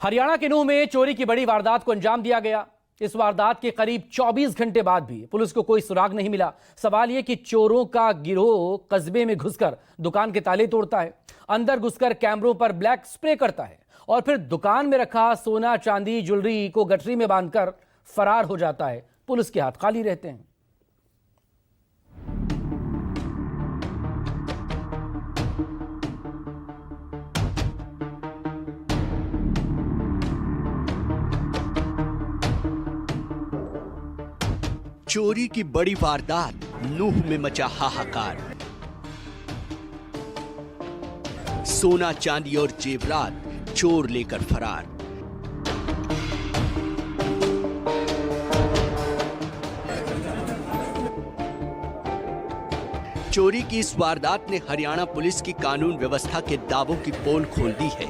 हरियाणा के नूंह में चोरी की बड़ी वारदात को अंजाम दिया गया। इस वारदात के करीब 24 घंटे बाद भी पुलिस को कोई सुराग नहीं मिला। सवाल यह कि चोरों का गिरोह कस्बे में घुसकर दुकान के ताले तोड़ता है, अंदर घुसकर कैमरों पर ब्लैक स्प्रे करता है और फिर दुकान में रखा सोना चांदी ज्वेलरी को गठरी में बांधकर फरार हो जाता है। पुलिस के हाथ खाली रहते हैं। चोरी की बड़ी वारदात, नूंह में मचा हाहाकार। सोना चांदी और जेवरात चोर लेकर फरार। चोरी की इस वारदात ने हरियाणा पुलिस की कानून व्यवस्था के दावों की पोल खोल दी है।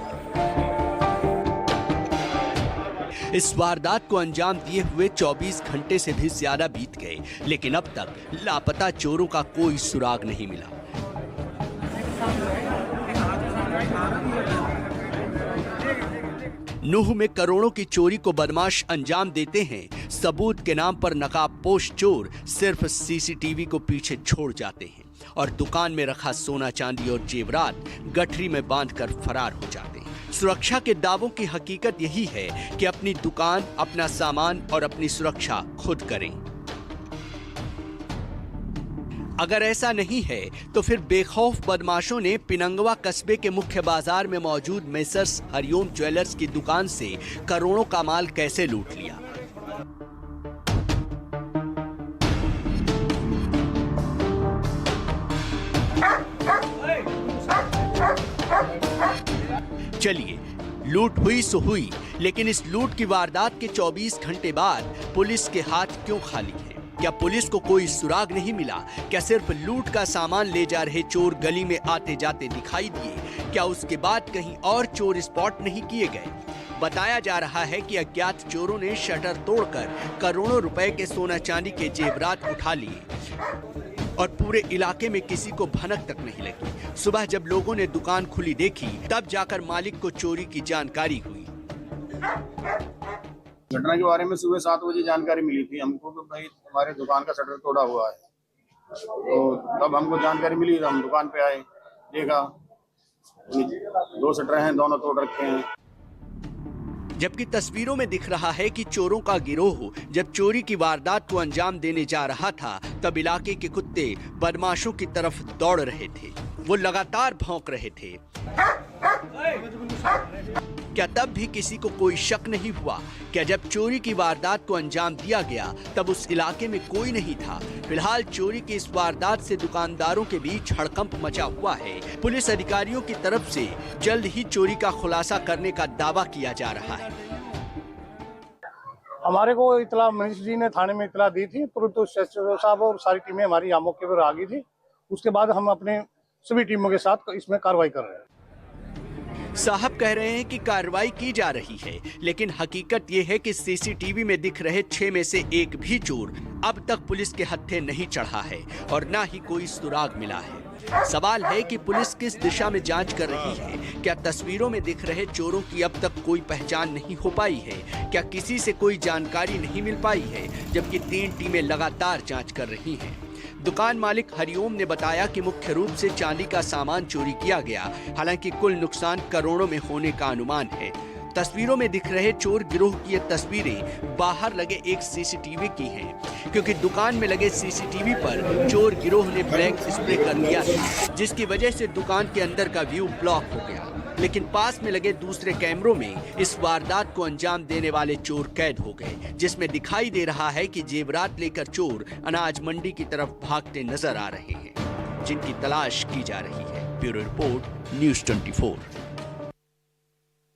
इस वारदात को अंजाम दिए हुए 24 घंटे से भी ज्यादा बीत गए, लेकिन अब तक लापता चोरों का कोई सुराग नहीं मिला। नूंह में करोड़ों की चोरी को बदमाश अंजाम देते हैं। सबूत के नाम पर नकाबपोश चोर सिर्फ सीसीटीवी को पीछे छोड़ जाते हैं और दुकान में रखा सोना चांदी और जेवरात गठरी में बांधकर फरार हो जाते हैं। सुरक्षा के दावों की हकीकत यही है कि अपनी दुकान, अपना सामान और अपनी सुरक्षा खुद करें। अगर ऐसा नहीं है तो फिर बेखौफ बदमाशों ने पिनंगवा कस्बे के मुख्य बाजार में मौजूद मेसर्स हरिओम ज्वेलर्स की दुकान से करोड़ों का माल कैसे लूट लिया। चलिए, लूट हुई सो हुई, लेकिन इस लूट की वारदात के 24 घंटे बाद पुलिस के हाथ क्यों खाली है? क्या पुलिस को कोई सुराग नहीं मिला? क्या सिर्फ लूट का सामान ले जा रहे चोर गली में आते जाते दिखाई दिए? क्या उसके बाद कहीं और चोर स्पॉट नहीं किए गए? बताया जा रहा है कि अज्ञात चोरों ने शटर तोड़कर करोड़ों रुपए के सोना चांदी के जेवरात उठा लिए और पूरे इलाके में किसी को भनक तक नहीं लगी। सुबह जब लोगों ने दुकान खुली देखी, तब जाकर मालिक को चोरी की जानकारी हुई। घटना के बारे में सुबह 7 बजे जानकारी मिली थी हमको कि भाई हमारे दुकान का शटर तोड़ा हुआ है। तो तब हमको जानकारी मिली, तो हम दुकान पे आए, देखा 2 शटर हैं, दोनों तोड़ रखे हैं। जबकि तस्वीरों में दिख रहा है कि चोरों का गिरोह जब चोरी की वारदात को अंजाम देने जा रहा था, तब इलाके के कुत्ते बदमाशों की तरफ दौड़ रहे थे। वो लगातार भौंक रहे थे। क्या तब भी किसी को कोई शक नहीं हुआ? क्या जब चोरी की वारदात को अंजाम दिया गया तब उस इलाके में कोई नहीं था? फिलहाल चोरी की इस वारदात से दुकानदारों के बीच हड़कंप मचा हुआ है। पुलिस अधिकारियों की तरफ से जल्द ही चोरी का खुलासा करने का दावा किया जा रहा है। हमारे को इतला मनीष जी ने थाने में इतला दी थी, तुरंत तो साहब और सारी टीमें हमारी मौके पर आ गई थी। उसके बाद हम अपने सभी टीमों के साथ इसमें कार्रवाई कर रहे हैं। साहब कह रहे हैं कि कार्रवाई की जा रही है, लेकिन हकीकत ये है कि सीसीटीवी में दिख रहे 6 में से एक भी चोर अब तक पुलिस के हत्थे नहीं चढ़ा है और न ही कोई सुराग मिला है। सवाल है कि पुलिस किस दिशा में जांच कर रही है? क्या तस्वीरों में दिख रहे चोरों की अब तक कोई पहचान नहीं हो पाई है? क्या किसी से कोई जानकारी नहीं मिल पाई है? जबकि 3 टीमें लगातार जांच कर रही हैं। दुकान मालिक हरिओम ने बताया कि मुख्य रूप से चांदी का सामान चोरी किया गया, हालांकि कुल नुकसान करोड़ों में होने का अनुमान है। तस्वीरों में दिख रहे चोर गिरोह की ये तस्वीरें बाहर लगे एक सीसीटीवी की हैं, क्योंकि दुकान में लगे सीसीटीवी पर चोर गिरोह ने ब्लैक स्प्रे कर दिया है, जिसकी वजह से दुकान के अंदर का व्यू ब्लॉक हो गया। लेकिन पास में लगे दूसरे कैमरों में इस वारदात को अंजाम देने वाले चोर कैद हो गए, जिसमें दिखाई दे रहा है कि जेवरात लेकर चोर अनाज मंडी की तरफ भागते नजर आ रहे हैं, जिनकी तलाश की जा रही है। Bureau report, news 24।